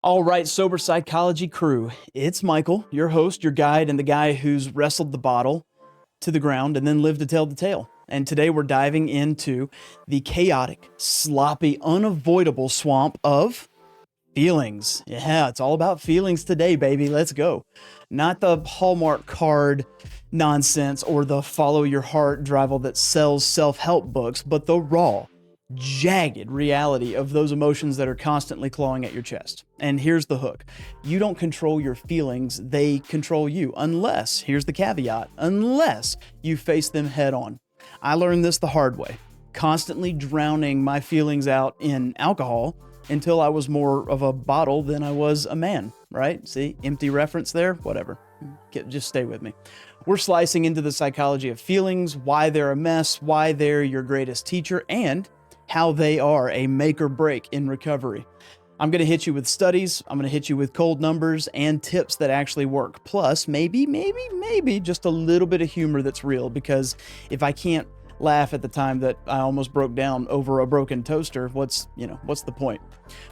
All right, Sober Psychology crew. It's Michael, your host, your guide, and the guy who's wrestled the bottle to the ground and then lived to tell the tale. And today we're diving into the chaotic, sloppy, unavoidable swamp of feelings. Yeah, it's all about feelings today, baby. Let's go. Not the Hallmark card nonsense or the follow your heart drivel that sells self-help books, but the raw, jagged reality of those emotions that are constantly clawing at your chest. And here's the hook. You don't control your feelings, they control you. Unless, here's the caveat, unless you face them head on. I learned this the hard way, constantly drowning my feelings out in alcohol until I was more of a bottle than I was a man, right? See, empty reference there, whatever. Just stay with me. We're slicing into the psychology of feelings, why they're a mess, why they're your greatest teacher, and how they are a make or break in recovery. I'm going to hit you with studies, I'm going to hit you with cold numbers and tips that actually work. Plus, maybe just a little bit of humor that's real, because if I can't laugh at the time that I almost broke down over a broken toaster, what's the point?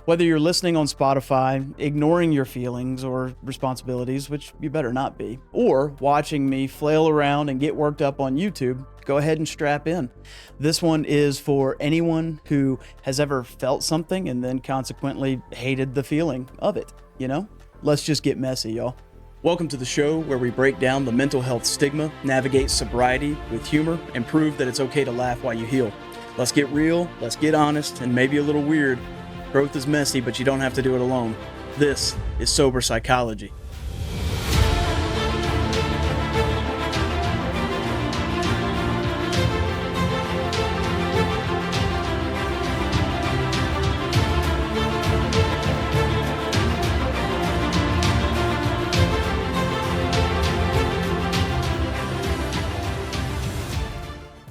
Whether you're listening on Spotify, ignoring your feelings or responsibilities, which you better not be, or watching me flail around and get worked up on YouTube, go ahead and strap in. This one is for anyone who has ever felt something and then consequently hated the feeling of it, Let's just get messy, y'all. Welcome to the show where we break down the mental health stigma, navigate sobriety with humor, and prove that it's okay to laugh while you heal. Let's get real, let's get honest, and maybe a little weird. Growth is messy, but you don't have to do it alone. This is Sober Psychology.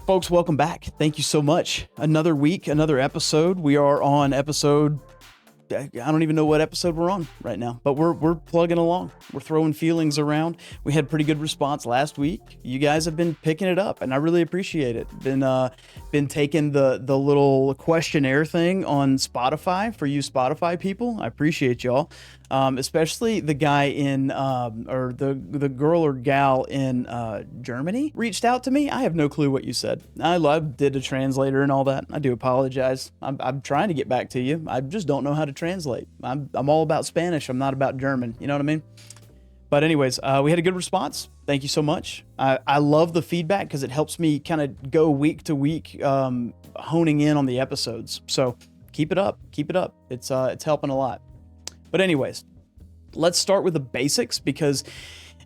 Folks, welcome back. Thank you so much. Another week, another episode. We are on episode, I don't even know what episode we're on right now, but we're plugging along. We're throwing feelings around. We had pretty good response last week. You guys have been picking it up, and I really appreciate it. Been taking the little questionnaire thing on Spotify for you Spotify people. I appreciate y'all. Especially the guy in, or the girl or gal in Germany reached out to me. I have no clue what you said. I did a translator and all that. I do apologize. I'm trying to get back to you. I just don't know how to translate. I'm all about Spanish. I'm not about German. You know what I mean? But anyways, we had a good response. Thank you so much. I love the feedback because it helps me kind of go week to week, honing in on the episodes. So keep it up. Keep it up. It's helping a lot. But anyways, let's start with the basics, because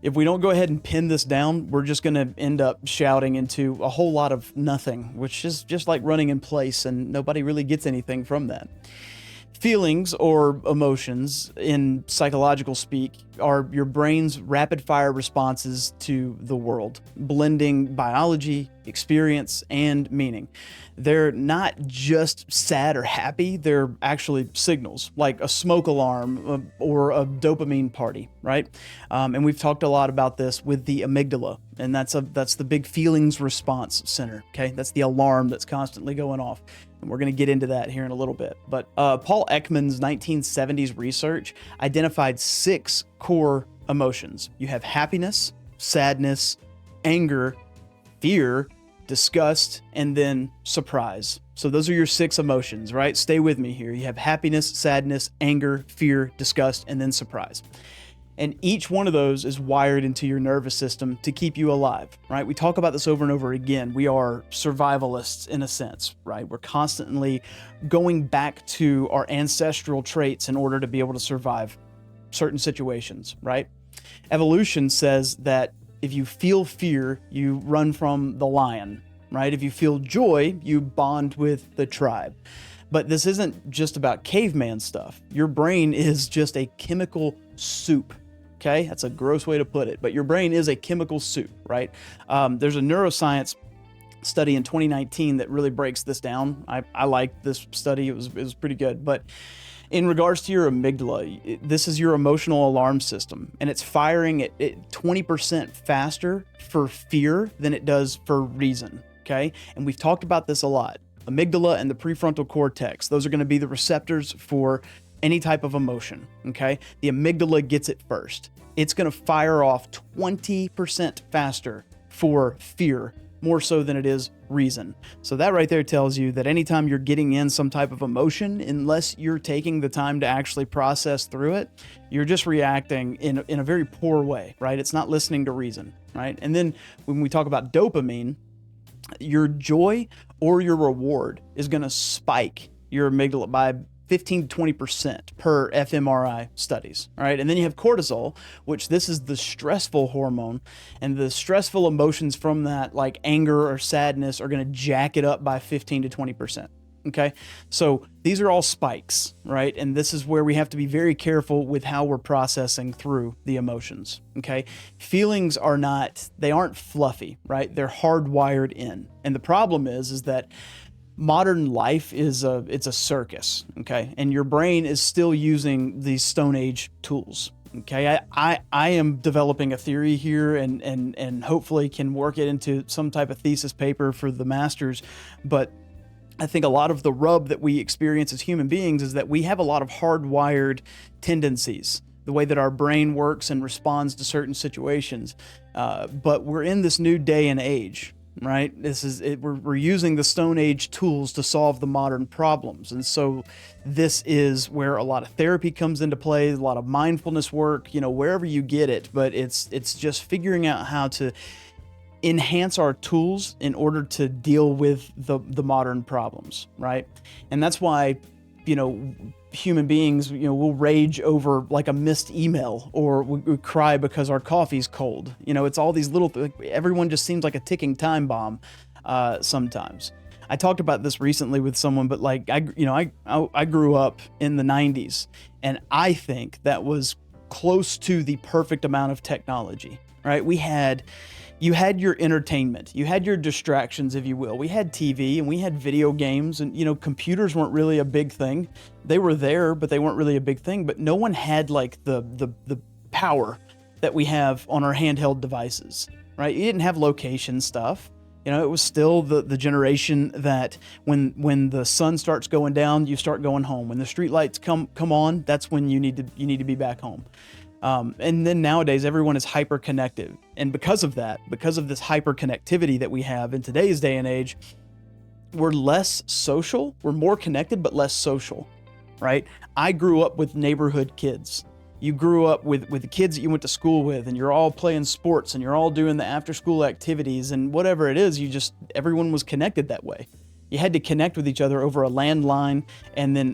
if we don't go ahead and pin this down, we're just going to end up shouting into a whole lot of nothing, which is just like running in place, and nobody really gets anything from that. Feelings or emotions in psychological speak are your brain's rapid fire responses to the world, blending biology, experience, and meaning. They're not just sad or happy, they're actually signals, like a smoke alarm or a dopamine party, right? And we've talked a lot about this with the amygdala, and that's the big feelings response center, okay? That's the alarm that's constantly going off. And we're going to get into that here in a little bit. But Paul Ekman's 1970s research identified 6 core emotions. You have happiness, sadness, anger, fear, disgust, and then surprise. So those are your 6 emotions, right? Stay with me here. You have happiness, sadness, anger, fear, disgust, and then surprise. And each one of those is wired into your nervous system to keep you alive, right? We talk about this over and over again. We are survivalists in a sense, right? We're constantly going back to our ancestral traits in order to be able to survive certain situations, right? Evolution says that if you feel fear, you run from the lion, right? If you feel joy, you bond with the tribe. But this isn't just about caveman stuff. Your brain is just a chemical soup. Okay, that's a gross way to put it, but your brain is a chemical soup, right? There's a neuroscience study in 2019 that really breaks this down. I liked this study. It was pretty good. But in regards to your amygdala, this is your emotional alarm system, and it's firing at 20% faster for fear than it does for reason, okay? And we've talked about this a lot. Amygdala and the prefrontal cortex, those are going to be the receptors for any type of emotion, okay, the amygdala gets it first. It's going to fire off 20% faster for fear, more so than it is reason. So that right there tells you that anytime you're getting in some type of emotion, unless you're taking the time to actually process through it, you're just reacting in a very poor way, right? It's not listening to reason, right? And then when we talk about dopamine, your joy or your reward is going to spike your amygdala by 15 to 20% per fMRI studies. All right. And then you have cortisol, which this is the stressful hormone, and the stressful emotions from that, like anger or sadness, are going to jack it up by 15 to 20%. Okay. So these are all spikes, right? And this is where we have to be very careful with how we're processing through the emotions. Okay. Feelings they aren't fluffy, right? They're hardwired in. And the problem is that modern life it's a circus, okay? And your brain is still using these Stone Age tools, okay? I am developing a theory here and hopefully can work it into some type of thesis paper for the masters, but I think a lot of the rub that we experience as human beings is that we have a lot of hardwired tendencies, the way that our brain works and responds to certain situations, but we're in this new day and age, right? We're using the Stone Age tools to solve the modern problems. And so this is where a lot of therapy comes into play, a lot of mindfulness work, wherever you get it, but it's just figuring out how to enhance our tools in order to deal with the modern problems, right? And that's why, human beings, will rage over like a missed email, or we cry because our coffee's cold. It's all these little, everyone just seems like a ticking time bomb sometimes. I talked about this recently with someone, but like, I grew up in the 90s, and I think that was close to the perfect amount of technology, right? You had your entertainment, you had your distractions, if you will. We had TV and we had video games, and computers weren't really a big thing. They were there, but they weren't really a big thing. But no one had like the power that we have on our handheld devices, right? You didn't have location stuff. It was still the generation that when the sun starts going down, you start going home. When the street lights come on, that's when you need to be back home. And then nowadays, everyone is hyper connected. And because of this hyper connectivity that we have in today's day and age, we're less social. We're more connected, but less social, right? I grew up with neighborhood kids. You grew up with the kids that you went to school with, and you're all playing sports, and you're all doing the after school activities, and whatever it is, everyone was connected that way. You had to connect with each other over a landline,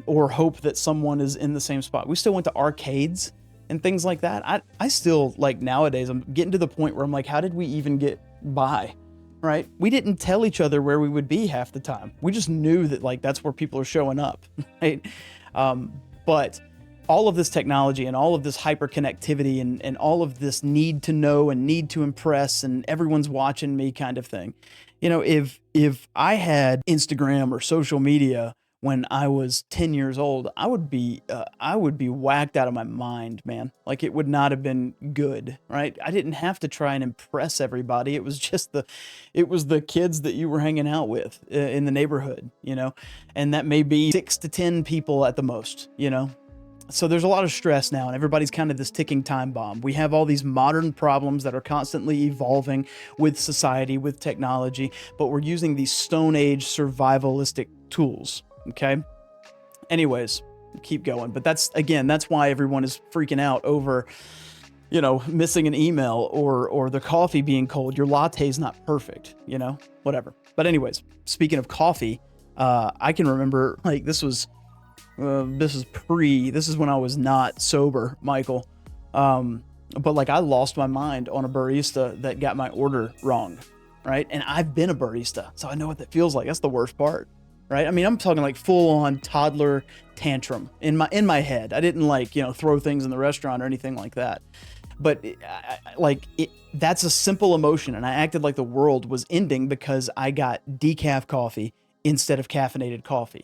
or hope that someone is in the same spot. We still went to arcades and things like that. I still, like, nowadays, I'm getting to the point where I'm like, how did we even get by, right? We didn't tell each other where we would be half the time. We just knew that, like, that's where people are showing up, right? But all of this technology and all of this hyper connectivity and all of this need to know and need to impress and everyone's watching me kind of thing. If I had Instagram or social media when I was 10 years old, I would be whacked out of my mind, man. Like, it would not have been good, right? I didn't have to try and impress everybody. It was just the kids that you were hanging out with in the neighborhood, and that may be 6 to 10 people at the most, So there's a lot of stress now, and everybody's kind of this ticking time bomb. We have all these modern problems that are constantly evolving with society, with technology, but we're using these Stone Age survivalistic tools. Okay. Anyways, keep going. But that's why everyone is freaking out over, missing an email or the coffee being cold. Your latte's not perfect, whatever. But anyways, speaking of coffee, I can remember, like, this is when I was not sober, Michael. But like, I lost my mind on a barista that got my order wrong. Right. And I've been a barista, so I know what that feels like. That's the worst part. Right. I mean, I'm talking like full on toddler tantrum in my head. I didn't throw things in the restaurant or anything like that. But that's a simple emotion. And I acted like the world was ending because I got decaf coffee instead of caffeinated coffee.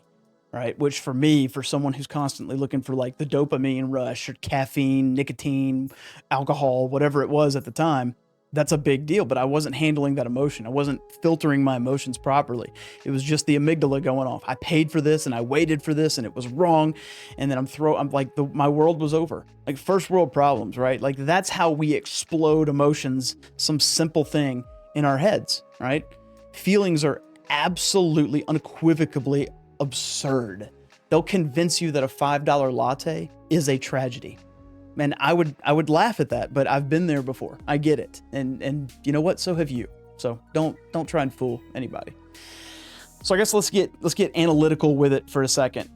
Right. Which for me, for someone who's constantly looking for like the dopamine rush or caffeine, nicotine, alcohol, whatever it was at the time, that's a big deal, but I wasn't handling that emotion. I wasn't filtering my emotions properly. It was just the amygdala going off. I paid for this and I waited for this and it was wrong. And then I'm like, my world was over. Like first world problems, right? Like that's how we explode emotions, some simple thing in our heads, right? Feelings are absolutely unequivocally absurd. They'll convince you that a $5 latte is a tragedy. And I would laugh at that, but I've been there before. I get it. And you know what? So have you. So don't try and fool anybody. So I guess let's get analytical with it for a second.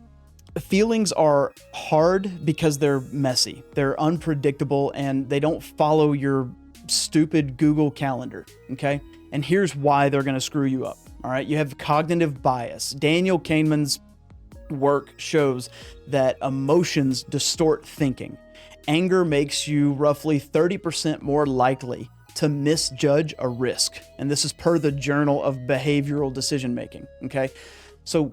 Feelings are hard because they're messy. They're unpredictable and they don't follow your stupid Google Calendar, okay? And here's why they're going to screw you up. All right? You have cognitive bias. Daniel Kahneman's work shows that emotions distort thinking. Anger makes you roughly 30% more likely to misjudge a risk. And this is per the Journal of Behavioral Decision Making. Okay. So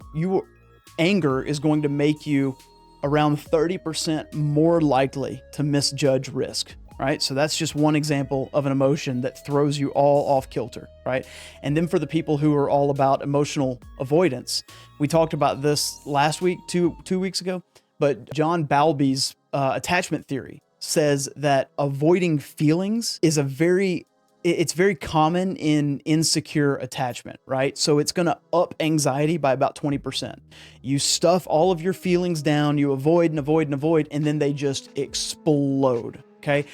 anger is going to make you around 30% more likely to misjudge risk. Right. So that's just one example of an emotion that throws you all off kilter. Right. And then for the people who are all about emotional avoidance, we talked about this last week, two weeks ago, but John Bowlby's attachment theory says that avoiding feelings is it's very common in insecure attachment, right? So it's going to up anxiety by about 20%. You stuff all of your feelings down, you avoid and avoid and avoid, and then they just explode, okay?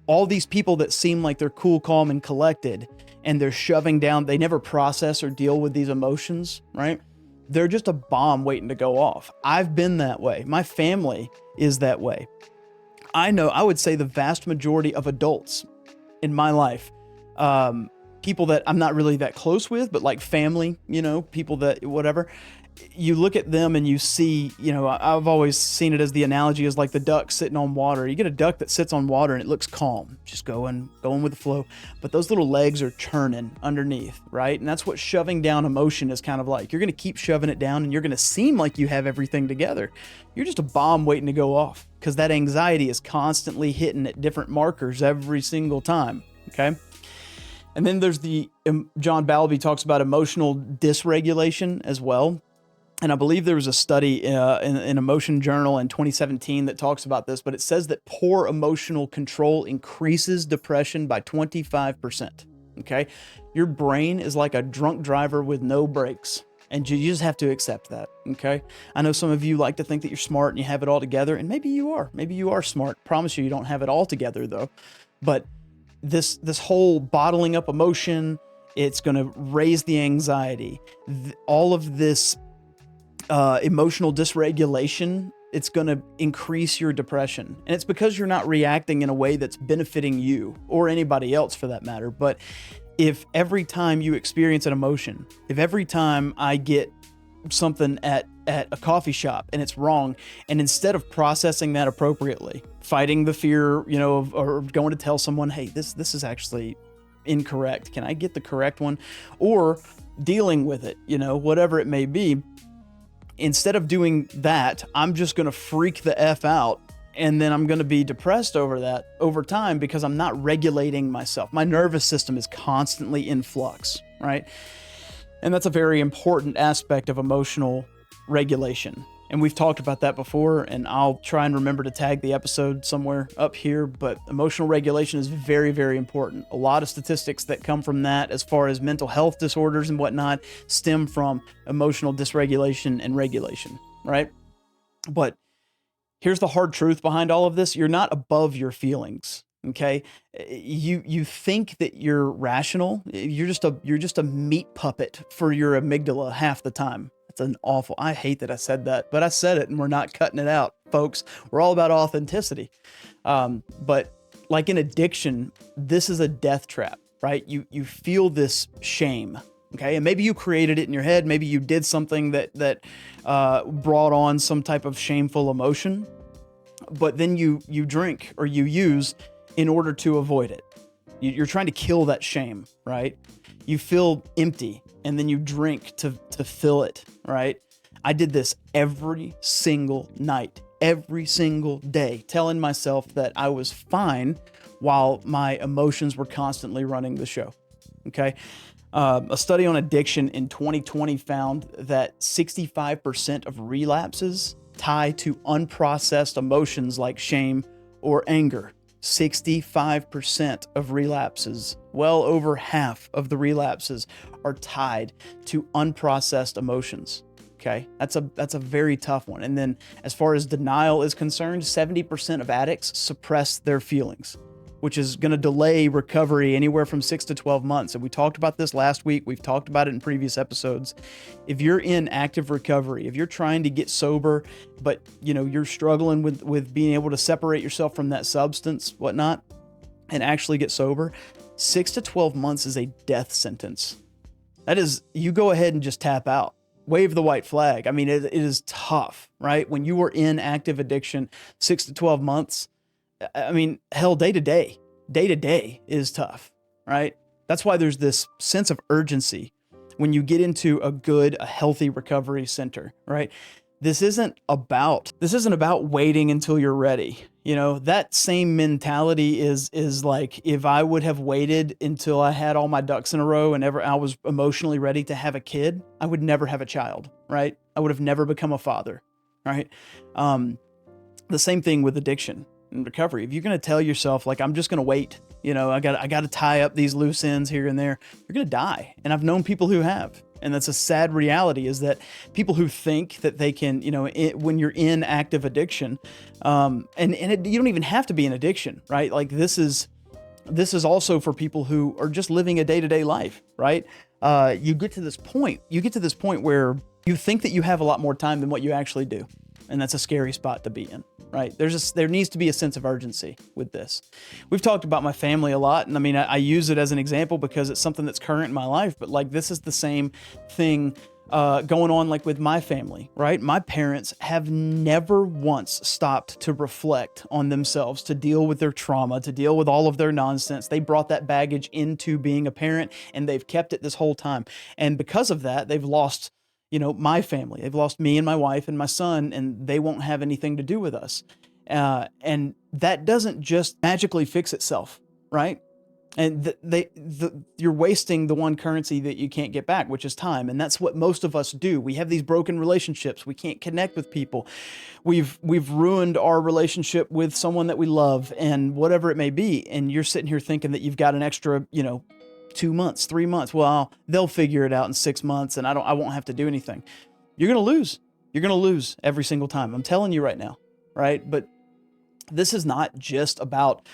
All these people that seem like they're cool, calm, and collected, and they're shoving down, they never process or deal with these emotions, right? They're just a bomb waiting to go off. I've been that way. My family is that way. I know, I would say the vast majority of adults in my life, people that I'm not really that close with, but like family, people that whatever, you look at them and you see, I've always seen it as the analogy is like the duck sitting on water. You get a duck that sits on water and it looks calm, just going with the flow. But those little legs are churning underneath, right? And that's what shoving down emotion is kind of like. You're going to keep shoving it down and you're going to seem like you have everything together. You're just a bomb waiting to go off because that anxiety is constantly hitting at different markers every single time, okay? And then there's John Bowlby talks about emotional dysregulation as well. And I believe there was a study in Emotion Journal in 2017 that talks about this, but it says that poor emotional control increases depression by 25%, okay? Your brain is like a drunk driver with no brakes, and you just have to accept that, okay? I know some of you like to think that you're smart and you have it all together, and maybe you are. Maybe you are smart. Promise you don't have it all together, though. But this whole bottling up emotion, it's going to raise the anxiety. All of this emotional dysregulation, it's going to increase your depression. And it's because you're not reacting in a way that's benefiting you or anybody else for that matter. But if every time you experience an emotion, if every time I get something at a coffee shop and it's wrong, and instead of processing that appropriately, fighting the fear, or going to tell someone, hey, this is actually incorrect. Can I get the correct one? Or dealing with it, whatever it may be. Instead of doing that, I'm just going to freak the F out, and then I'm going to be depressed over that over time because I'm not regulating myself. My nervous system is constantly in flux, right? And that's a very important aspect of emotional regulation. And we've talked about that before, and I'll try and remember to tag the episode somewhere up here, but emotional regulation is very, very important. A lot of statistics that come from that as far as mental health disorders and whatnot stem from emotional dysregulation and regulation, right? But here's the hard truth behind all of this. You're not above your feelings, okay? You think that you're rational. You're just a meat puppet for your amygdala half the time. I hate that I said that, but I said it and we're not cutting it out, folks. We're all about authenticity. But like in addiction, this is a death trap, right? You feel this shame, okay? And maybe you created it in your head. Maybe you did something that brought on some type of shameful emotion, but then you drink or you use in order to avoid it. You're trying to kill that shame, right? You feel empty and then you drink to fill it, right? I did this every single night every single day, telling myself that I was fine while my emotions were constantly running the show. Okay. A study on addiction in 2020 found that 65% of relapses tie to unprocessed emotions like shame or anger. 65% of relapses, well over half of the relapses, are tied to unprocessed emotions. Okay, that's a very tough one. And then as far as denial is concerned, 70% of addicts suppress their feelings, which is going to delay recovery anywhere from 6 to 12 months. And we talked about this last week. We've talked about it in previous episodes. If you're in active recovery, if you're trying to get sober, but you're struggling with being able to separate yourself from that substance, whatnot, and actually get sober, 6 to 12 months is a death sentence. That is, you go ahead and just tap out. Wave the white flag. I mean, it is tough, right? When you are in active addiction, 6 to 12 months, I mean, hell, day to day is tough, right? That's why there's this sense of urgency when you get into a healthy recovery center, right? This isn't about waiting until you're ready. That same mentality is like, if I would have waited until I had all my ducks in a row and I was emotionally ready to have a kid, I would never have a child, right? I would have never become a father, right? The same thing with addiction and recovery. If you're going to tell yourself, like, I'm just going to wait, I got to tie up these loose ends here and there, you're going to die. And I've known people who have. And that's a sad reality, is that people who think that they can, when you're in active addiction, you don't even have to be in addiction, right? Like this is also for people who are just living a day-to-day life, right? You get to this point where you think that you have a lot more time than what you actually do. And that's a scary spot to be in, right? There needs to be a sense of urgency with this. We've talked about my family a lot, and I mean, I use it as an example because it's something that's current in my life, but like this is the same thing going on like with my family, right? My parents have never once stopped to reflect on themselves, to deal with their trauma, to deal with all of their nonsense. They brought that baggage into being a parent, and they've kept it this whole time. And because of that, they've lost my family. They've lost me and my wife and my son, and they won't have anything to do with us. And that doesn't just magically fix itself, right? And you're wasting the one currency that you can't get back, which is time. And that's what most of us do. We have these broken relationships. We can't connect with people. We've ruined our relationship with someone that we love, and whatever it may be. And you're sitting here thinking that you've got an extra, 2 months, 3 months. Well, they'll figure it out in 6 months, and I won't have to do anything. You're going to lose. You're going to lose every single time. I'm telling you right now, right? But this is not just about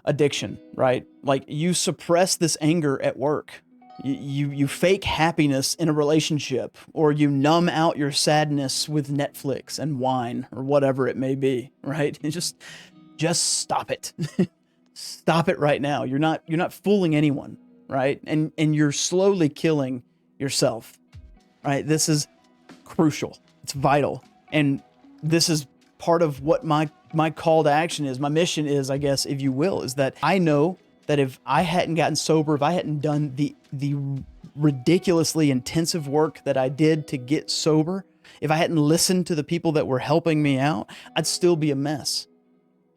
addiction, right? Like, you suppress this anger at work. You fake happiness in a relationship, or you numb out your sadness with Netflix and wine or whatever it may be, right? And just stop it. Stop it right now. You're not fooling anyone. Right? And you're slowly killing yourself, right? This is crucial. It's vital. And this is part of what my call to action is. My mission is, I guess, if you will, is that I know that if I hadn't gotten sober, if I hadn't done the ridiculously intensive work that I did to get sober, if I hadn't listened to the people that were helping me out, I'd still be a mess.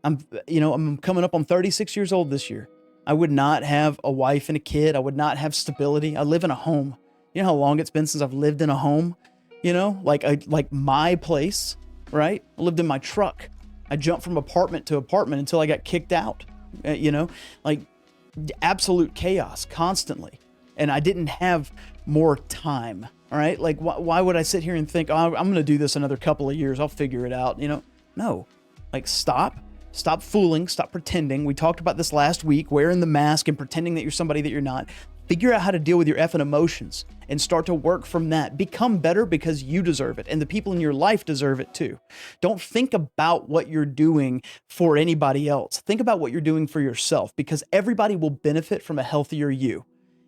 I'm coming up on 36 years old this year. I would not have a wife and a kid. I would not have stability. I live in a home. You know how long it's been since I've lived in a home? Like my place, right? I lived in my truck. I jumped from apartment to apartment until I got kicked out. Like absolute chaos constantly. And I didn't have more time. All right. Like, why would I sit here and think, oh, I'm going to do this another couple of years, I'll figure it out. No, like stop fooling, stop pretending. We talked about this last week, wearing the mask and pretending that you're somebody that you're not. Figure out how to deal with your effing emotions and start to work from that. Become better, because you deserve it, and the people in your life deserve it too. Don't think about what you're doing for anybody else. Think about what you're doing for yourself, because everybody will benefit from a healthier you.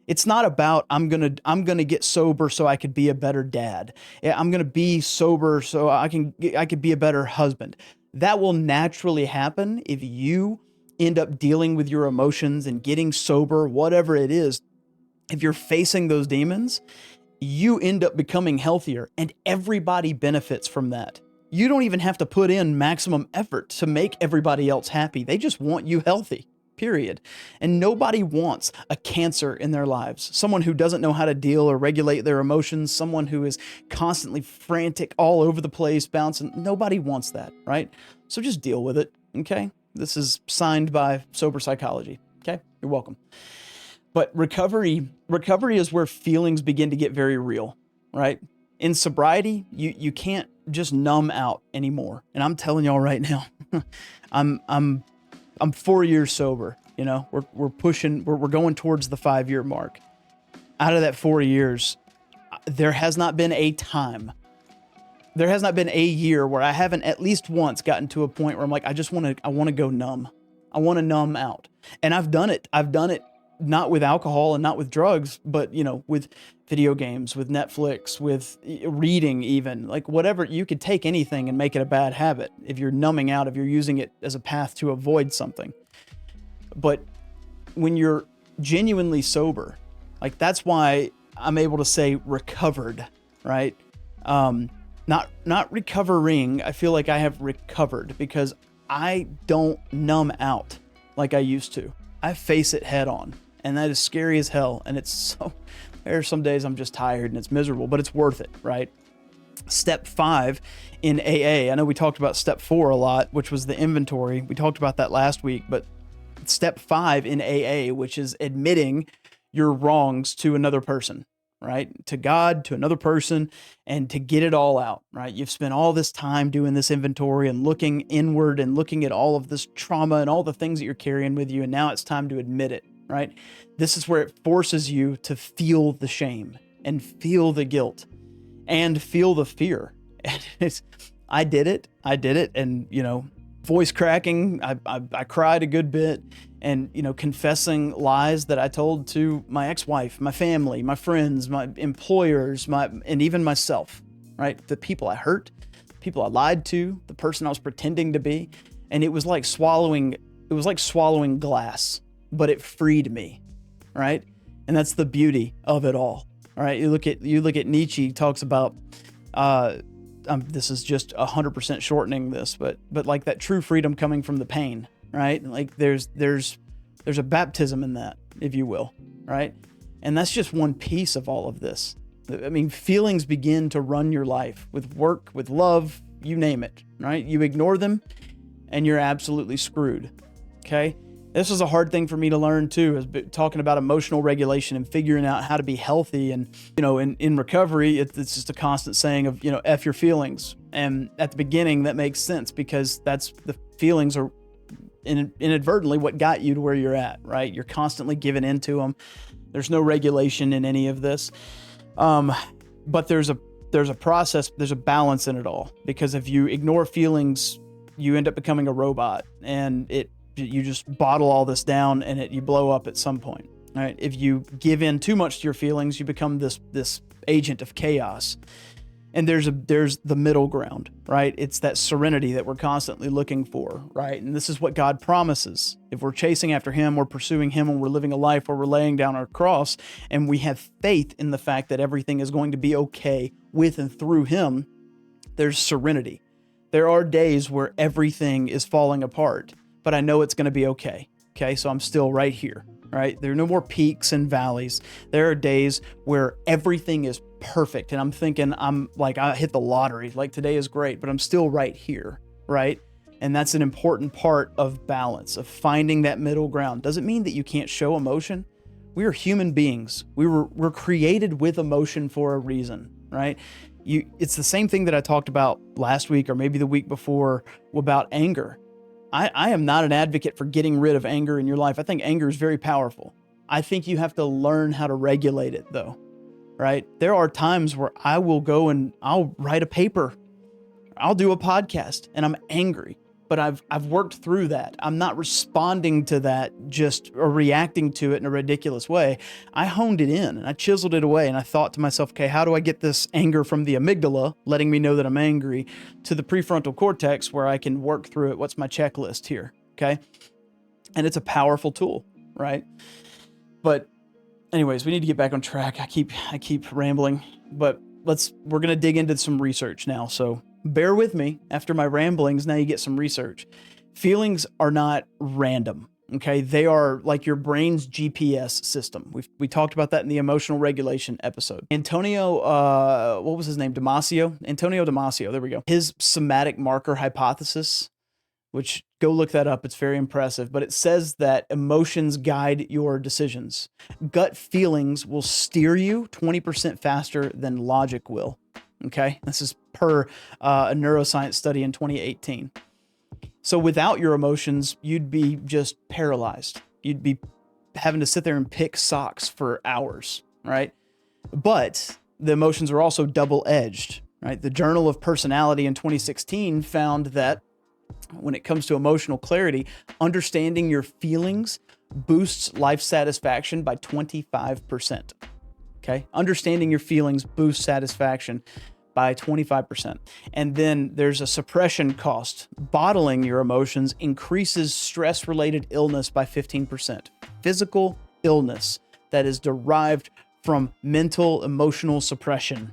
It's not about, I'm gonna get sober so I could be a better dad. I'm gonna be sober so I could be a better husband. That will naturally happen if you end up dealing with your emotions and getting sober, whatever it is. If you're facing those demons, you end up becoming healthier, and everybody benefits from that. You don't even have to put in maximum effort to make everybody else happy. They just want you healthy, period. And nobody wants a cancer in their lives. Someone who doesn't know how to deal or regulate their emotions, someone who is constantly frantic all over the place, bouncing. Nobody wants that, right? So just deal with it, okay? This is signed by Sober Psychology, okay? You're welcome. But recovery is where feelings begin to get very real, right? In sobriety, you can't just numb out anymore. And I'm telling y'all right now, I'm 4 years sober. You know, we're going towards the 5-year mark. Out of that 4 years, there has not been a year where I haven't at least once gotten to a point where I'm like, I want to go numb. I want to numb out. And I've done it. Not with alcohol and not with drugs, but, you know, with video games, with Netflix, with reading, even like whatever. You could take anything and make it a bad habit if you're numbing out, if you're using it as a path to avoid something. But when you're genuinely sober, like that's why I'm able to say recovered, right? Not recovering. I feel like I have recovered because I don't numb out like I used to. I face it head on. And that is scary as hell. And there are some days I'm just tired and it's miserable, but it's worth it, right? Step 5 in AA. I know we talked about step 4 a lot, which was the inventory. We talked about that last week, but step 5 in AA, which is admitting your wrongs to another person, right? To God, to another person, and to get it all out, right? You've spent all this time doing this inventory and looking inward and looking at all of this trauma and all the things that you're carrying with you. And now it's time to admit it, right? This is where it forces you to feel the shame and feel the guilt and feel the fear. And I did it. And, you know, voice cracking, I cried a good bit, and, you know, confessing lies that I told to my ex-wife, my family, my friends, my employers, and even myself, right? The people I hurt, people I lied to, the person I was pretending to be. And it was like swallowing glass, but it freed me, right? And that's the beauty of it all right? You look at Nietzsche, he talks about, this is just 100% shortening this, but like that true freedom coming from the pain, right? Like there's a baptism in that, if you will, right? And that's just one piece of all of this. I mean, feelings begin to run your life with work, with love, you name it, right? You ignore them and you're absolutely screwed. Okay. This was a hard thing for me to learn too, is talking about emotional regulation and figuring out how to be healthy. And, you know, in recovery, it's just a constant saying of, you know, F your feelings. And at the beginning that makes sense because that's the feelings are inadvertently what got you to where you're at, right? You're constantly giving into them. There's no regulation in any of this. But there's a process, there's a balance in it all, because if you ignore feelings, you end up becoming a robot, and you just bottle all this down and you blow up at some point. All right. If you give in too much to your feelings, you become this agent of chaos. And there's the middle ground, right? It's that serenity that we're constantly looking for, right? And this is what God promises. If we're chasing after Him, we're pursuing Him, and we're living a life where we're laying down our cross, and we have faith in the fact that everything is going to be okay with and through Him, there's serenity. There are days where everything is falling apart, but I know it's going to be okay. Okay, so I'm still right here, right? There are no more peaks and valleys. There are days where everything is perfect, and I'm thinking I hit the lottery. Like today is great, but I'm still right here, right? And that's an important part of balance, of finding that middle ground. Doesn't mean that you can't show emotion. We are human beings. We're created with emotion for a reason, right? It's the same thing that I talked about last week or maybe the week before about anger. I am not an advocate for getting rid of anger in your life. I think anger is very powerful. I think you have to learn how to regulate it though, right? There are times where I will go and I'll write a paper, I'll do a podcast, and I'm angry, but I've worked through that. I'm not responding to that or reacting to it in a ridiculous way. I honed it in and I chiseled it away, and I thought to myself, okay, how do I get this anger from the amygdala, letting me know that I'm angry, to the prefrontal cortex where I can work through it? What's my checklist here? Okay. And it's a powerful tool, right? But anyways, we need to get back on track. I keep rambling, but we're going to dig into some research now. So bear with me after my ramblings. Now you get some research. Feelings are not random. Okay. They are like your brain's GPS system. We talked about that in the emotional regulation episode. What was his name? Antonio Damasio. There we go. His somatic marker hypothesis, which go look that up. It's very impressive, but it says that emotions guide your decisions. Gut feelings will steer you 20% faster than logic will. Okay. This is per a neuroscience study in 2018. So without your emotions, you'd be just paralyzed. You'd be having to sit there and pick socks for hours, right? But the emotions are also double-edged, right? The Journal of Personality in 2016 found that when it comes to emotional clarity, understanding your feelings boosts life satisfaction by 25%. Okay? Understanding your feelings boosts satisfaction by 25%. And then there's a suppression cost. Bottling your emotions increases stress-related illness by 15%. Physical illness that is derived from mental emotional suppression.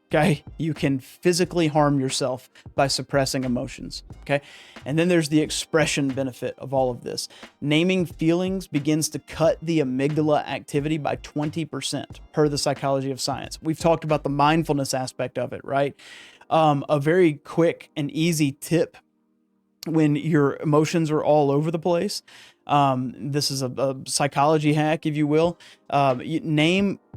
Okay? You can physically harm yourself by suppressing emotions. Okay? And then there's the expression benefit of all of this. Naming feelings begins to cut the amygdala activity by 20% per the psychology of science. We've talked about the mindfulness aspect of it, right? A very quick and easy tip when your emotions are all over the place. This is a psychology hack, if you will.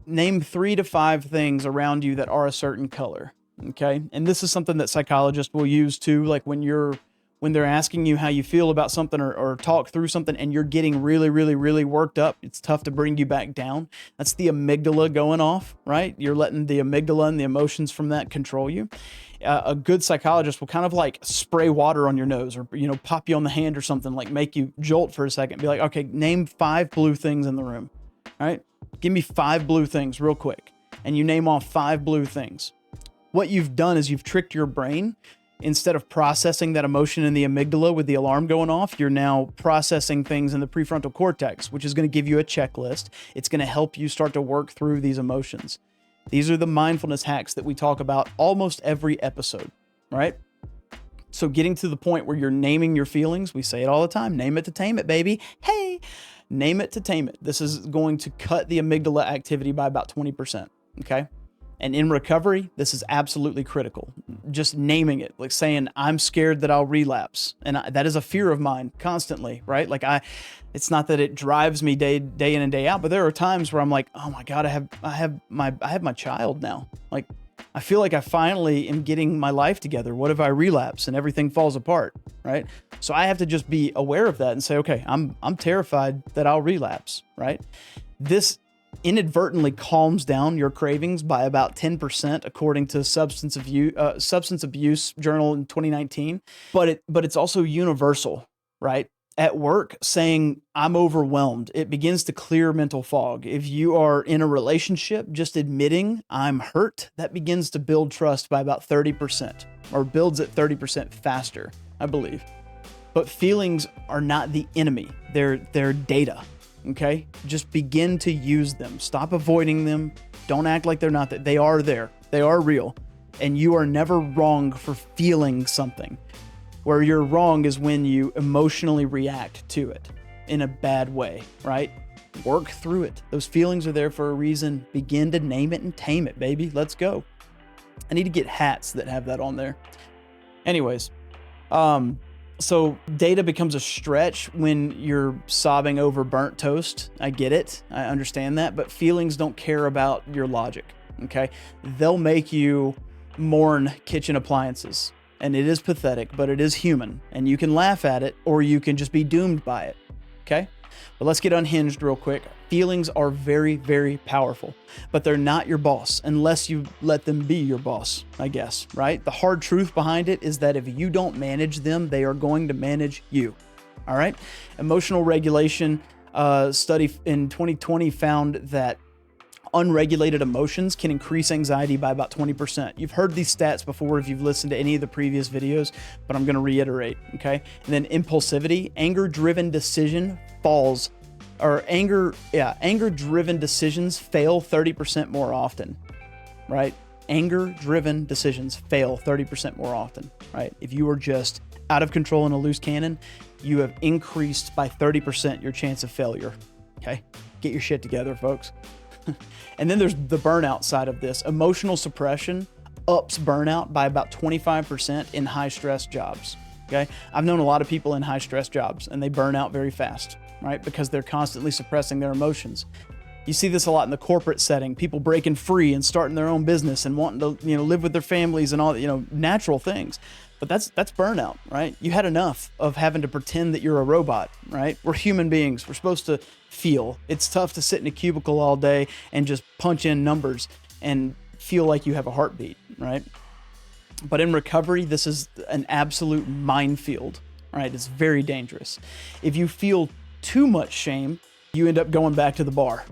Name 3 to 5 things around you that are a certain color. Okay. And this is something that psychologists will use too. Like when they're asking you how you feel about something or talk through something and you're getting really, really, really worked up, it's tough to bring you back down. That's the amygdala going off, right? You're letting the amygdala and the emotions from that control you. A good psychologist will kind of like spray water on your nose or, pop you on the hand or something, like make you jolt for a second. Be like, okay, name 5 blue things in the room. All right. Give me 5 blue things real quick. And you name off 5 blue things. What you've done is you've tricked your brain. Instead of processing that emotion in the amygdala with the alarm going off, you're now processing things in the prefrontal cortex, which is going to give you a checklist. It's going to help you start to work through these emotions. These are the mindfulness hacks that we talk about almost every episode, right? So getting to the point where you're naming your feelings, we say it all the time, name it to tame it, baby. Hey, name it to tame it. This is going to cut the amygdala activity by about 20%, okay? And in recovery, this is absolutely critical. Just naming it, like saying, I'm scared that I'll relapse. And that is a fear of mine constantly, right? Like it's not that it drives me day in and day out, but there are times where I'm like, oh my God, I have my child now. Like, I feel like I finally am getting my life together. What if I relapse and everything falls apart, right? So I have to just be aware of that and say, okay, I'm terrified that I'll relapse, right? This inadvertently calms down your cravings by about 10%, according to Substance Abuse Journal in 2019. But it's also universal, right? At work, saying I'm overwhelmed, it begins to clear mental fog. If you are in a relationship, just admitting I'm hurt, that begins to build trust by about 30%, or builds it 30% faster, I believe. But feelings are not the enemy. They're data. Okay? Just begin to use them. Stop avoiding them. Don't act like they're not there. They are there. They are real. And you are never wrong for feeling something. Where you're wrong is when you emotionally react to it in a bad way, right? Work through it. Those feelings are there for a reason. Begin to name it and tame it, baby. Let's go. I need to get hats that have that on there. Anyways, so data becomes a stretch when you're sobbing over burnt toast. I get it. I understand that. But feelings don't care about your logic, okay? They'll make you mourn kitchen appliances. And it is pathetic, but it is human. And you can laugh at it, or you can just be doomed by it, okay? But let's get unhinged real quick. Feelings are very, very powerful, but they're not your boss unless you let them be your boss, I guess, right? The hard truth behind it is that if you don't manage them, they are going to manage you, all right? Emotional regulation study in 2020 found that unregulated emotions can increase anxiety by about 20%. You've heard these stats before if you've listened to any of the previous videos, but I'm going to reiterate, okay? And then impulsivity, anger-driven decisions fail 30% more often, right? anger-driven decisions fail 30% more often, right? If you are just out of control in a loose cannon, you have increased by 30% your chance of failure, okay? Get your shit together, folks. And then there's the burnout side of this. Emotional suppression ups burnout by about 25% in high-stress jobs, okay? I've known a lot of people in high-stress jobs, and they burn out very fast, right? Because they're constantly suppressing their emotions. You see this a lot in the corporate setting, people breaking free and starting their own business and wanting to, live with their families and all, natural things. But that's burnout, right? You had enough of having to pretend that you're a robot, right? We're human beings. We're supposed to feel. It's tough to sit in a cubicle all day and just punch in numbers and feel like you have a heartbeat, right? But in recovery, this is an absolute minefield, right? It's very dangerous. If you feel too much shame, you end up going back to the bar.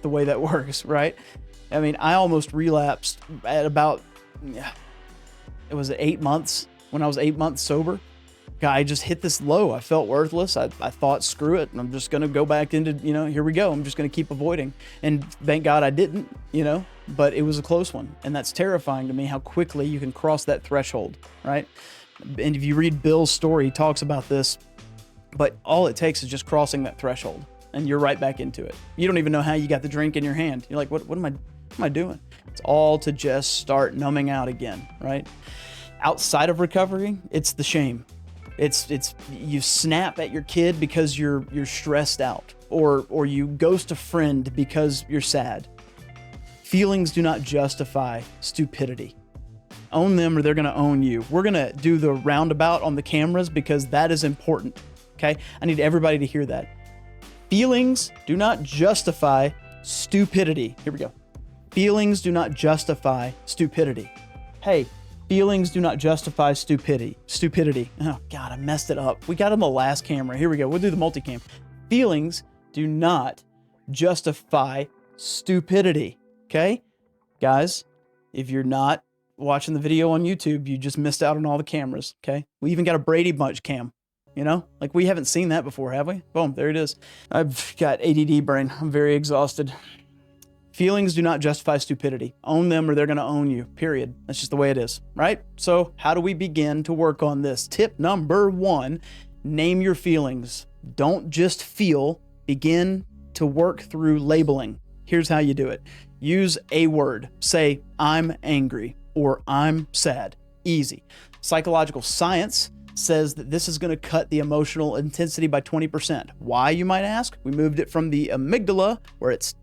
The way that works, right? I mean, I almost relapsed at about, it was 8 months, when I was 8 months sober. I just hit this low. I felt worthless. I thought, screw it. I'm just going to go back into, here we go. I'm just going to keep avoiding. And thank God I didn't, but it was a close one. And that's terrifying to me, how quickly you can cross that threshold, right? And if you read Bill's story, he talks about this, but all it takes is just crossing that threshold. And you're right back into it. You don't even know how you got the drink in your hand. You're like, what am I doing? It's all to just start numbing out again, right? Outside of recovery, it's the shame. It's you snap at your kid because you're stressed out, or you ghost a friend because you're sad. Feelings do not justify stupidity. Own them or they're gonna own you. We're gonna do the roundabout on the cameras because that is important, okay? I need everybody to hear that. Feelings do not justify stupidity. Here we go. Feelings do not justify stupidity. Hey, feelings do not justify stupidity. Oh God, I messed it up. We got on the last camera. Here we go. We'll do the multicam. Feelings do not justify stupidity. Okay? Guys, if you're not watching the video on YouTube, you just missed out on all the cameras. Okay? We even got a Brady Bunch cam. Like we haven't seen that before, have we? Boom, there it is. I've got ADD brain. I'm very exhausted. Feelings do not justify stupidity. Own them or they're going to own you, period. That's just the way it is, right? So how do we begin to work on this? Tip number 1, name your feelings. Don't just feel. Begin to work through labeling. Here's how you do it. Use a word. Say, I'm angry or I'm sad. Easy. Psychological science says that this is going to cut the emotional intensity by 20%. Why, you might ask? We moved it from the amygdala, where it's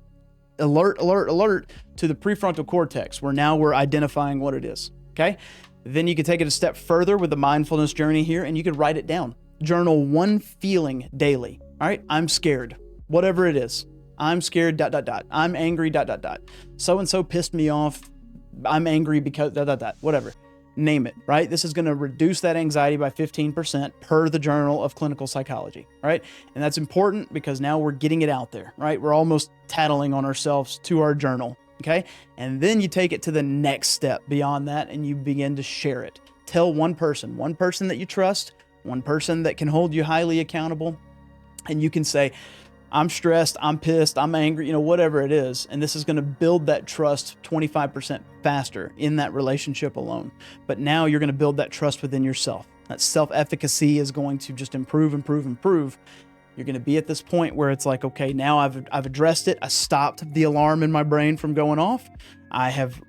alert, alert, alert, to the prefrontal cortex, where now we're identifying what it is, okay? Then you can take it a step further with the mindfulness journey here, and you can write it down. Journal one feeling daily, all right? I'm scared, whatever it is. I'm scared, ... I'm angry, ... So-and-so pissed me off. I'm angry because ... whatever. Name it, right? This is going to reduce that anxiety by 15% per the Journal of Clinical Psychology, right? And that's important because now we're getting it out there, right? We're almost tattling on ourselves to our journal, okay? And then you take it to the next step beyond that and you begin to share it. Tell one person that you trust, one person that can hold you highly accountable, and you can say, I'm stressed, I'm pissed, I'm angry, whatever it is. And this is going to build that trust 25% faster in that relationship alone. But now you're going to build that trust within yourself. That self-efficacy is going to just improve. You're going to be at this point where it's like, okay, now I've addressed it. I stopped the alarm in my brain from going off. I've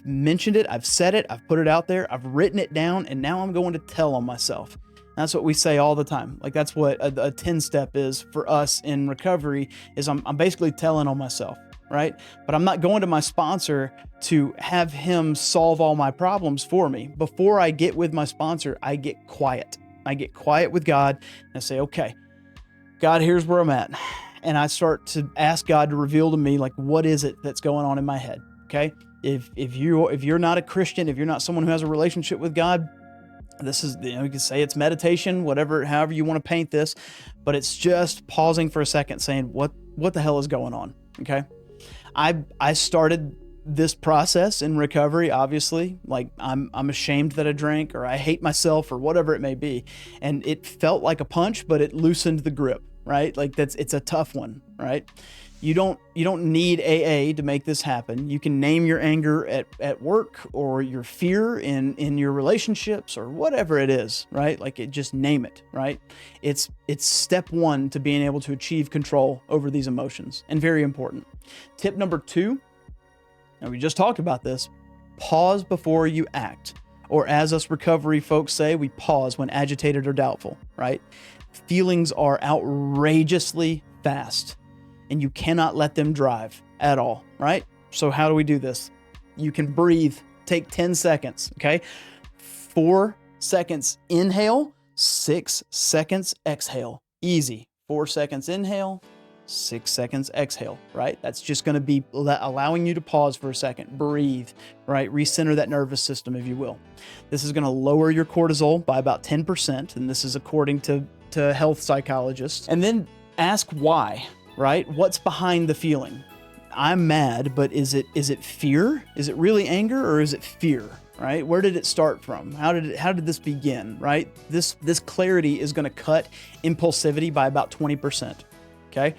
mentioned it. I've said it. I've put it out there. I've written it down. And now I'm going to tell on myself. That's what we say all the time. Like that's what a 10-step is for us in recovery is I'm basically telling on myself, right? But I'm not going to my sponsor to have him solve all my problems for me. Before I get with my sponsor, I get quiet. I get quiet with God and I say, okay, God, here's where I'm at. And I start to ask God to reveal to me, like, what is it that's going on in my head? Okay. If you're not a Christian, if you're not someone who has a relationship with God, this is, you can say it's meditation, however you want to paint this, but it's just pausing for a second saying, what the hell is going on? Okay. I started this process in recovery, obviously, like I'm ashamed that I drank or I hate myself or whatever it may be. And it felt like a punch, but it loosened the grip, right? Like it's a tough one, right? You don't need AA to make this happen. You can name your anger at work, or your fear in your relationships, or whatever it is, right? Like, just name it, right? It's step one to being able to achieve control over these emotions, and very important. Tip number 2, and we just talked about this, pause before you act. Or as us recovery folks say, we pause when agitated or doubtful, right? Feelings are outrageously fast, and you cannot let them drive at all, right? So how do we do this? You can breathe. Take 10 seconds, okay? 4 seconds inhale, 6 seconds exhale. Easy. 4 seconds inhale, 6 seconds exhale, right? That's just going to be allowing you to pause for a second, breathe, right? Recenter that nervous system, if you will. This is going to lower your cortisol by about 10%, and this is according to health psychologists. And then ask why, right? What's behind the feeling? I'm mad, but is it fear? Is it really anger, or is it fear? Right? Where did it start from? How did this begin? Right? This clarity is going to cut impulsivity by about 20%. Okay?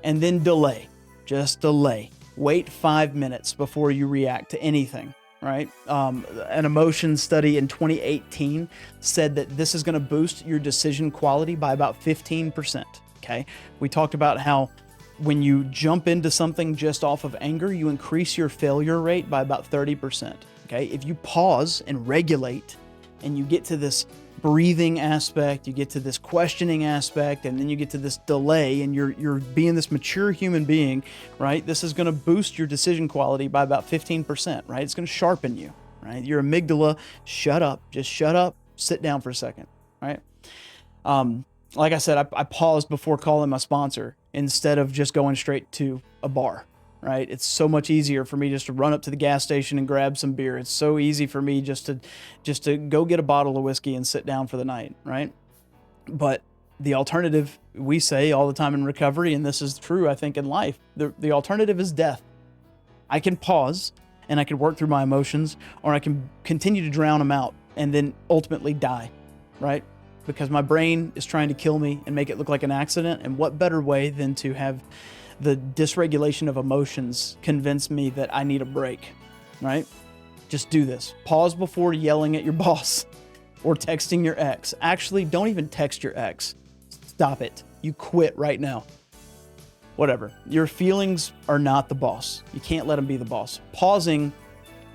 And then delay. Just delay. Wait 5 minutes before you react to anything. Right? An emotion study in 2018 said that this is going to boost your decision quality by about 15%. Okay? We talked about how when you jump into something just off of anger, you increase your failure rate by about 30%. Okay? If you pause and regulate, and you get to this breathing aspect, you get to this questioning aspect, and then you get to this delay, and you're being this mature human being, right? This is going to boost your decision quality by about 15%, right? It's going to sharpen you, right? Your amygdala, shut up, just shut up, sit down for a second, right? Like I said, I paused before calling my sponsor instead of just going straight to a bar, right? It's so much easier for me just to run up to the gas station and grab some beer. It's so easy for me just to go get a bottle of whiskey and sit down for the night, right? But the alternative, we say all the time in recovery, and this is true, I think, in life, the alternative is death. I can pause and I can work through my emotions, or I can continue to drown them out and then ultimately die, right? Because my brain is trying to kill me and make it look like an accident. And what better way than to have the dysregulation of emotions convince me that I need a break, right? Just do this. Pause before yelling at your boss or texting your ex. Actually, don't even text your ex. Stop it. You quit right now. Whatever. Your feelings are not the boss. You can't let them be the boss. Pausing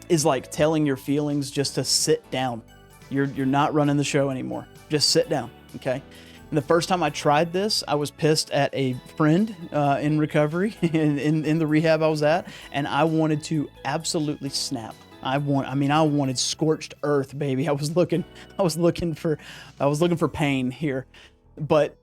is like telling your feelings just to sit down. You're not running the show anymore. Just sit down, okay? And the first time I tried this, I was pissed at a friend in recovery, in the rehab I was at, and I wanted to absolutely snap. I wanted scorched earth, baby. I was looking for pain here, but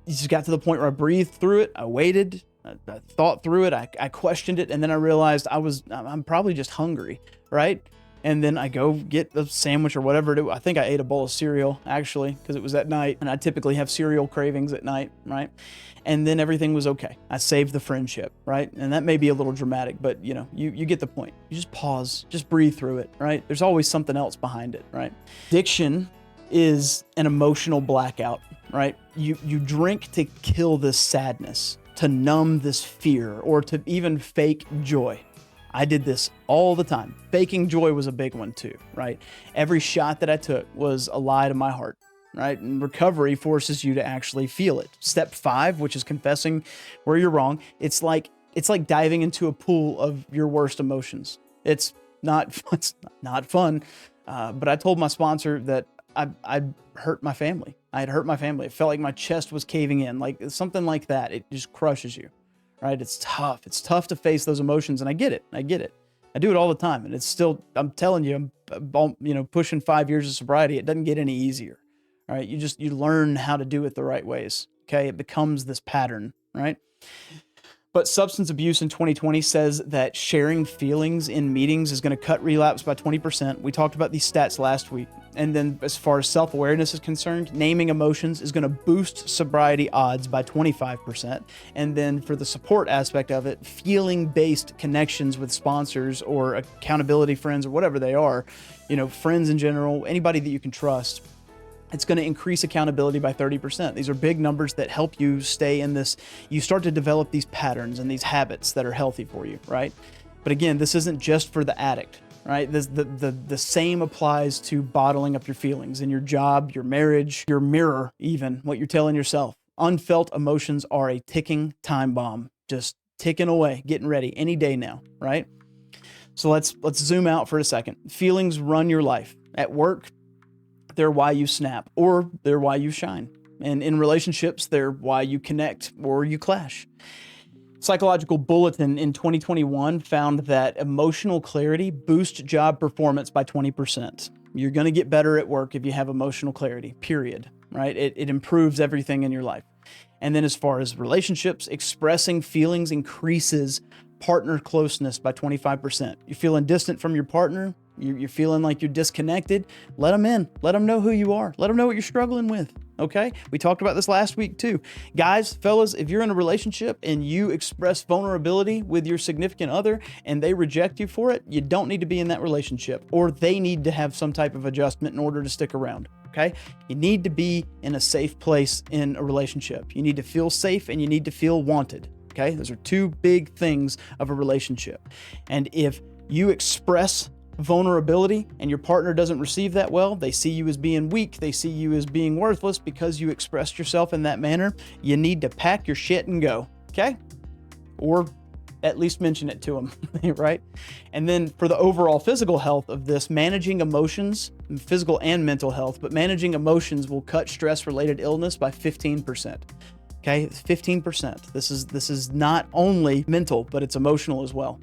it just got to the point where I breathed through it. I waited. I thought through it. I questioned it, and then I realized I'm probably just hungry, right? And then I go get a sandwich or whatever it is. I think I ate a bowl of cereal, actually, because it was at night. And I typically have cereal cravings at night, right? And then everything was okay. I saved the friendship, right? And that may be a little dramatic, but you get the point. You just pause, just breathe through it, right? There's always something else behind it, right? Addiction is an emotional blackout, right? You drink to kill this sadness, to numb this fear, or to even fake joy. I did this all the time. Faking joy was a big one too, right? Every shot that I took was a lie to my heart, right? And recovery forces you to actually feel it. Step 5, which is confessing where you're wrong. It's like diving into a pool of your worst emotions. It's not fun. But I told my sponsor that I hurt my family. I had hurt my family. It felt like my chest was caving in, like something like that. It just crushes you. Right? It's tough. It's tough to face those emotions. And I get it. I do it all the time. And it's still, I'm telling you, I'm pushing 5 years of sobriety. It doesn't get any easier. All right. You learn how to do it the right ways. Okay. It becomes this pattern, right? But substance abuse in 2020 says that sharing feelings in meetings is going to cut relapse by 20%. We talked about these stats last week. And then as far as self-awareness is concerned, naming emotions is going to boost sobriety odds by 25%. And then for the support aspect of it, feeling-based connections with sponsors or accountability friends or whatever they are, friends in general, anybody that you can trust, It's going to increase accountability by 30%. These are big numbers that help you stay in this. You start to develop these patterns and these habits that are healthy for you, right? But again, this isn't just for the addict, right? The same applies to bottling up your feelings in your job, your marriage, your mirror, even what you're telling yourself. Unfelt emotions are a ticking time bomb, just ticking away, getting ready any day now, right? So let's zoom out for a second. Feelings run your life. At work, they're why you snap, or they're why you shine. And in relationships, they're why you connect or you clash. Psychological Bulletin in 2021 found that emotional clarity boosts job performance by 20%. You're going to get better at work if you have emotional clarity, period, right? It improves everything in your life. And then as far as relationships, expressing feelings increases partner closeness by 25%. You're feeling distant from your partner, you're feeling like you're disconnected, let them in. Let them know who you are. Let them know what you're struggling with, okay? We talked about this last week too. Guys, fellas, if you're in a relationship and you express vulnerability with your significant other and they reject you for it, you don't need to be in that relationship, or they need to have some type of adjustment in order to stick around, okay? You need to be in a safe place in a relationship. You need to feel safe and you need to feel wanted, okay? Those are two big things of a relationship. And if you express vulnerability and your partner doesn't receive that well, they see you as being weak, they see you as being worthless because you expressed yourself in that manner, you need to pack your shit and go, okay? Or at least mention it to them, right? And then for the overall physical health of this, managing emotions, physical and mental health, but managing emotions will cut stress-related illness by 15%. Okay, 15%. This is not only mental, but it's emotional as well,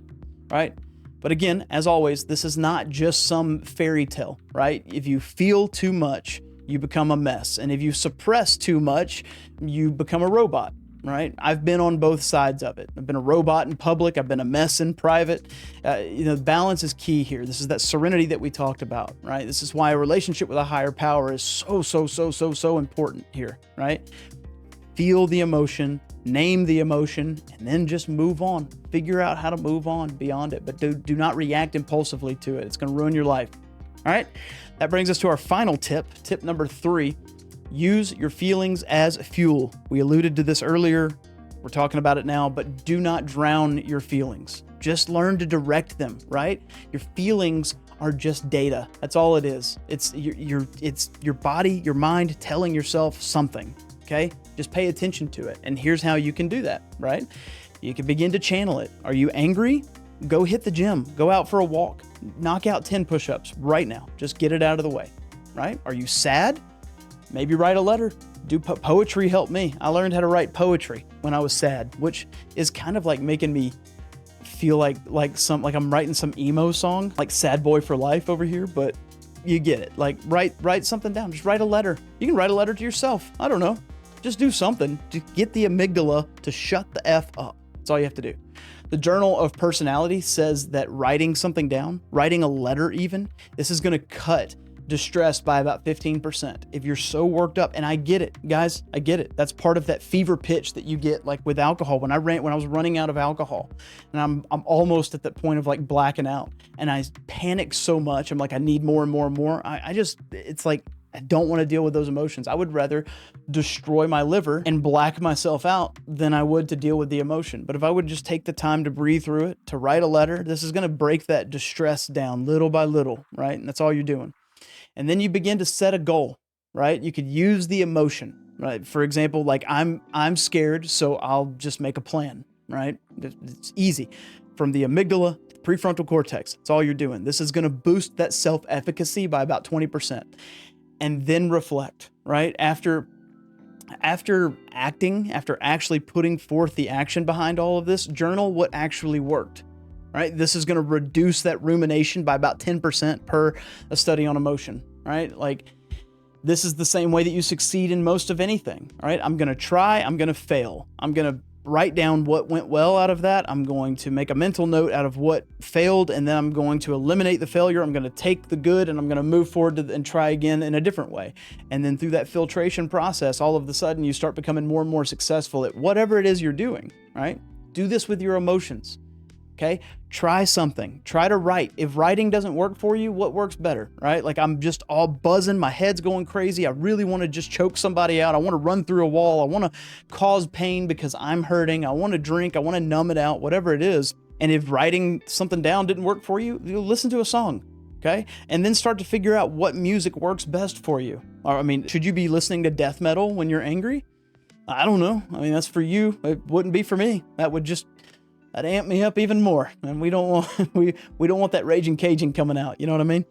right? But again, as always, this is not just some fairy tale, right? If you feel too much, you become a mess. And if you suppress too much, you become a robot, right? I've been on both sides of it. I've been a robot in public. I've been a mess in private. Balance is key here. This is that serenity that we talked about, right? This is why a relationship with a higher power is so important here, right? Feel the emotion, name the emotion, and then just move on. Figure out how to move on beyond it, but do not react impulsively to it. It's going to ruin your life. All right. That brings us to our final tip. Tip number 3, use your feelings as fuel. We alluded to this earlier. We're talking about it now, but do not drown your feelings. Just learn to direct them, right? Your feelings are just data. That's all it is. It's your body, your mind telling yourself something. Okay, just pay attention to it. And here's how you can do that, right? You can begin to channel it. Are you angry? Go hit the gym. Go out for a walk. Knock out 10 push-ups right now. Just get it out of the way, right? Are you sad? Maybe write a letter. Poetry helped me. I learned how to write poetry when I was sad, which is kind of like making me feel like I'm writing some emo song, like Sad Boy for Life over here, but you get it. Like write something down. Just write a letter. You can write a letter to yourself. I don't know. Just do something to get the amygdala to shut the F up. That's all you have to do. The Journal of Personality says that writing something down, writing a letter even, this is going to cut distress by about 15%. If you're so worked up, and I get it, guys, I get it. That's part of that fever pitch that you get like with alcohol. When I was running out of alcohol, and I'm almost at that point of like blacking out, and I panic so much. I'm like, I need more and more and more. It's like, I don't want to deal with those emotions. I would rather destroy my liver and black myself out than I would to deal with the emotion. But if I would just take the time to breathe through it, to write a letter, this is going to break that distress down little by little, right? And that's all you're doing. And then you begin to set a goal, right? You could use the emotion, right? For example, like I'm scared, so I'll just make a plan, right? It's easy. From the amygdala to the prefrontal cortex, that's all you're doing. This is going to boost that self-efficacy by about 20%. And then reflect, right? After actually putting forth the action behind all of this, journal what actually worked, right? This is going to reduce that rumination by about 10% per a study on emotion, right? Like, this is the same way that you succeed in most of anything, right? I'm going to try, I'm going to fail. I'm going to write down what went well out of that. I'm going to make a mental note out of what failed, and then I'm going to eliminate the failure. I'm going to take the good, and I'm going to move forward and try again in a different way. And then through that filtration process, all of a sudden you start becoming more and more successful at whatever it is you're doing, right? Do this with your emotions. Okay. Try something. Try to write. If writing doesn't work for you, what works better, right? Like I'm just all buzzing. My head's going crazy. I really want to just choke somebody out. I want to run through a wall. I want to cause pain because I'm hurting. I want to drink. I want to numb it out, whatever it is. And if writing something down didn't work for you, you listen to a song. Okay. And then start to figure out what music works best for you. Or, I mean, should you be listening to death metal when you're angry? I don't know. I mean, that's for you. It wouldn't be for me. That'd amp me up even more. And we don't want, we don't want that raging Cajun coming out. You know what I mean?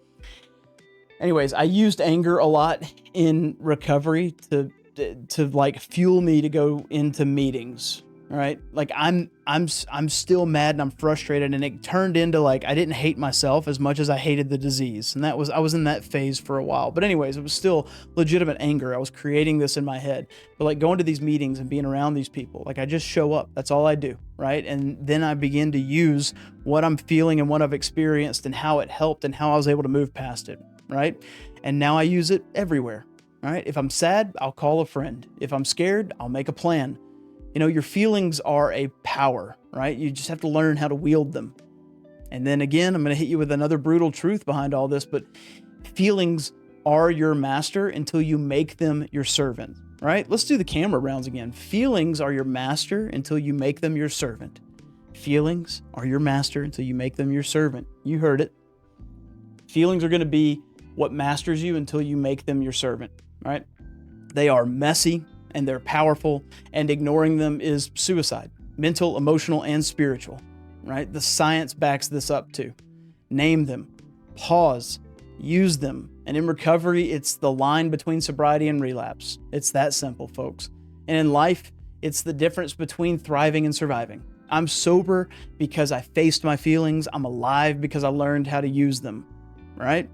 Anyways, I used anger a lot in recovery to like fuel me to go into meetings. All right. Like I'm still mad and I'm frustrated, and it turned into like, I didn't hate myself as much as I hated the disease. And I was in that phase for a while, but anyways, it was still legitimate anger. I was creating this in my head, but like going to these meetings and being around these people, like I just show up. That's all I do. Right. And then I begin to use what I'm feeling and what I've experienced and how it helped and how I was able to move past it. Right. And now I use it everywhere. All right. If I'm sad, I'll call a friend. If I'm scared, I'll make a plan. You know, your feelings are a power, right? You just have to learn how to wield them. And then again, I'm going to hit you with another brutal truth behind all this, but feelings are your master until you make them your servant, right? Let's do the camera rounds again. Feelings are your master until you make them your servant. Feelings are your master until you make them your servant. You heard it. Feelings are going to be what masters you until you make them your servant, right? They are messy and they're powerful, and ignoring them is suicide, mental, emotional, and spiritual, right? The science backs this up too. Name them, pause, use them. And in recovery, it's the line between sobriety and relapse. It's that simple, folks. And in life, it's the difference between thriving and surviving. I'm sober because I faced my feelings. I'm alive because I learned how to use them, right?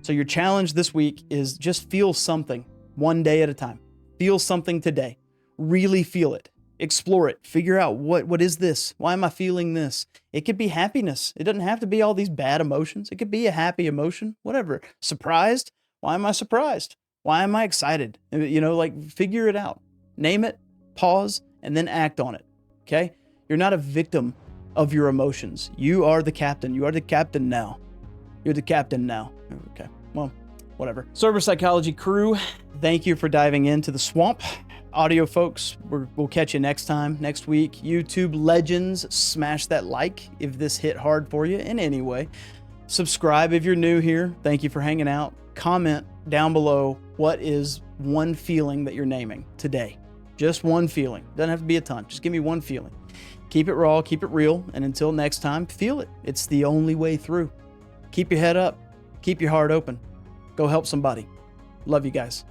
So your challenge this week is just feel something one day at a time. Feel something today. Really feel it. Explore it. Figure out what is this? Why am I feeling this? It could be happiness. It doesn't have to be all these bad emotions. It could be a happy emotion, whatever. Surprised? Why am I surprised? Why am I excited? You know, like figure it out. Name it, pause, and then act on it. Okay? You're not a victim of your emotions. You are the captain. You are the captain now. You're the captain now. Okay. Well, whatever. Sober Psychology crew, thank you for diving into the swamp. Audio folks, we'll catch you next time, next week. YouTube legends, smash that like if this hit hard for you in any way. Subscribe if you're new here. Thank you for hanging out. Comment down below what is one feeling that you're naming today. Just one feeling. Doesn't have to be a ton. Just give me one feeling. Keep it raw, keep it real, and until next time, feel it. It's the only way through. Keep your head up. Keep your heart open. Go help somebody. Love you guys.